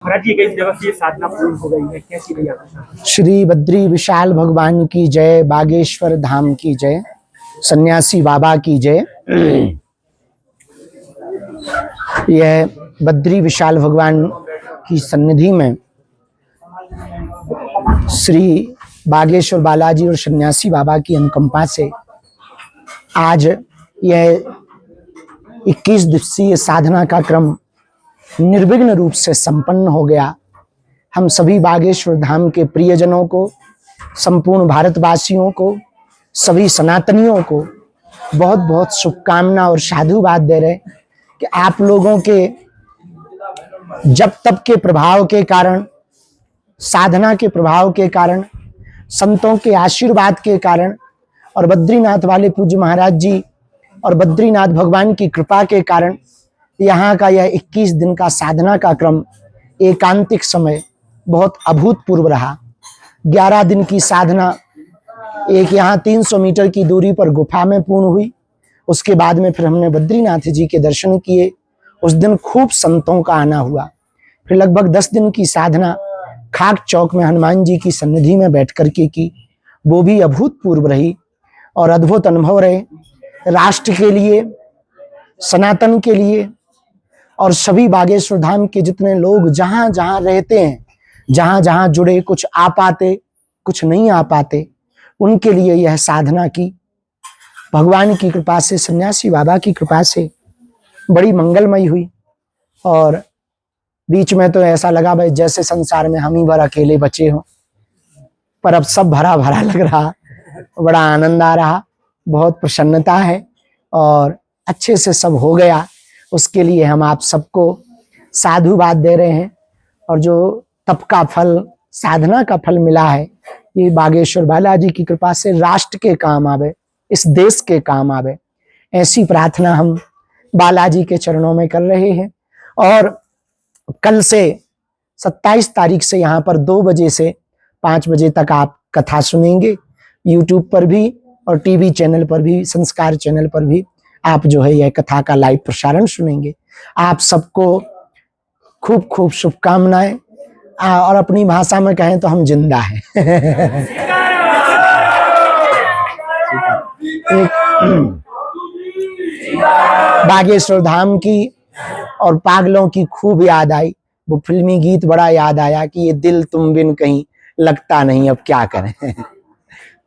महाराज जी कई जगह से साधना पूर्ण हो गई है, कैसी रही आपकी? श्री बद्री विशाल भगवान की जय, बागेश्वर धाम की जय, सन्यासी बाबा की जय। यह बद्री विशाल भगवान की सन्निधि में श्री बागेश्वर बालाजी और सन्यासी बाबा की अनुकंपा से आज यह 21 दिवसीय साधना का क्रम निर्विघ्न रूप से संपन्न हो गया। हम सभी बागेश्वर धाम के प्रियजनों को, संपूर्ण भारतवासियों को, सभी सनातनियों को बहुत बहुत शुभकामना और साधुवाद दे रहे कि आप लोगों के जप तप के प्रभाव के कारण, साधना के प्रभाव के कारण, संतों के आशीर्वाद के कारण और बद्रीनाथ वाले पूज्य महाराज जी और बद्रीनाथ भगवान की कृपा के कारण यहाँ का यह 21 दिन का साधना का क्रम एकांतिक समय बहुत अभूतपूर्व रहा। 11 दिन की साधना एक यहाँ 300 मीटर की दूरी पर गुफा में पूर्ण हुई। उसके बाद में फिर हमने बद्रीनाथ जी के दर्शन किए। उस दिन खूब संतों का आना हुआ। फिर लगभग 10 दिन की साधना खाक चौक में हनुमान जी की सन्निधि में बैठ कर के की। वो भी अभूतपूर्व रही और अद्भुत अनुभव रहे। राष्ट्र के लिए, सनातन के लिए और सभी बागेश्वर धाम के जितने लोग जहाँ जहाँ रहते हैं, जहाँ जहाँ जुड़े, कुछ आ पाते कुछ नहीं आ पाते, उनके लिए यह साधना की भगवान की कृपा से, सन्यासी बाबा की कृपा से बड़ी मंगलमयी हुई। और बीच में तो ऐसा लगा भाई जैसे संसार में हम ही भर अकेले बचे हों, पर अब सब भरा भरा लग रहा, बड़ा आनंद आ रहा, बहुत प्रसन्नता है और अच्छे से सब हो गया। उसके लिए हम आप सबको साधुवाद दे रहे हैं। और जो तप का फल, साधना का फल मिला है, ये बागेश्वर बालाजी की कृपा से राष्ट्र के काम आवे, इस देश के काम आवे, ऐसी प्रार्थना हम बालाजी के चरणों में कर रहे हैं। और कल से 27 तारीख से यहाँ पर 2 बजे से 5 बजे तक आप कथा सुनेंगे। यूट्यूब पर भी और टीवी चैनल पर भी, संस्कार चैनल पर भी आप जो है यह कथा का लाइव प्रसारण सुनेंगे। आप सबको खूब खूब शुभकामनाएं। और अपनी भाषा में कहें तो हम जिंदा हैं। बागेश्वर धाम की और पागलों की खूब याद आई। वो फिल्मी गीत बड़ा याद आया कि ये दिल तुम बिन कहीं लगता नहीं, अब क्या करें।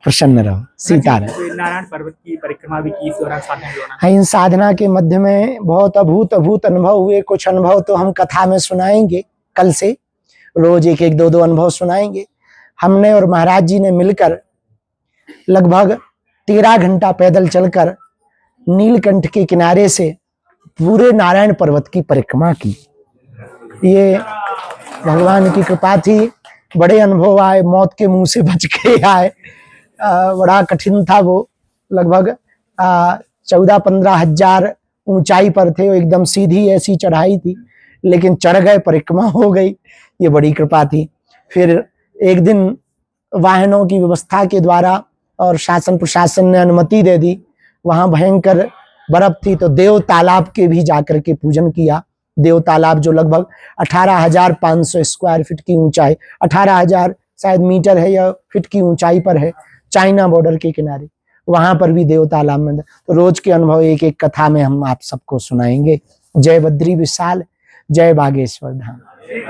प्रसन्न रहो, सीताराम। नारायण पर्वत की परिक्रमा भी की इस दौरान साधना। हाँ, इन साधना के मध्य में बहुत अभूत अनुभव हुए। कुछ अनुभव तो हम कथा में सुनाएंगे, कल से रोज एक एक 2 अनुभव सुनाएंगे। हमने और महाराज जी ने मिलकर लगभग 13 घंटा पैदल चलकर नीलकंठ के किनारे से पूरे नारायण पर्वत की परिक्रमा की। ये भगवान की कृपा थी। बड़े अनुभव आए, मौत के मुंह से बच के आए। बड़ा कठिन था वो। लगभग 14-15 हजार ऊंचाई पर थे। वो एकदम सीधी ऐसी चढ़ाई थी, लेकिन चढ़ गए, परिक्रमा हो गई। ये बड़ी कृपा थी। फिर एक दिन वाहनों की व्यवस्था के द्वारा और शासन प्रशासन ने अनुमति दे दी। वहां भयंकर बर्फ थी तो देव तालाब के भी जाकर के पूजन किया। देव तालाब जो लगभग 18,500 स्क्वायर फीट की ऊंचाई, 18,000 शायद मीटर है या फीट की ऊंचाई पर है, चाइना बॉर्डर के किनारे। वहां पर भी देव तालाब में। तो रोज के अनुभव एक एक कथा में हम आप सबको सुनाएंगे। जय बद्री विशाल, जय बागेश्वर धाम।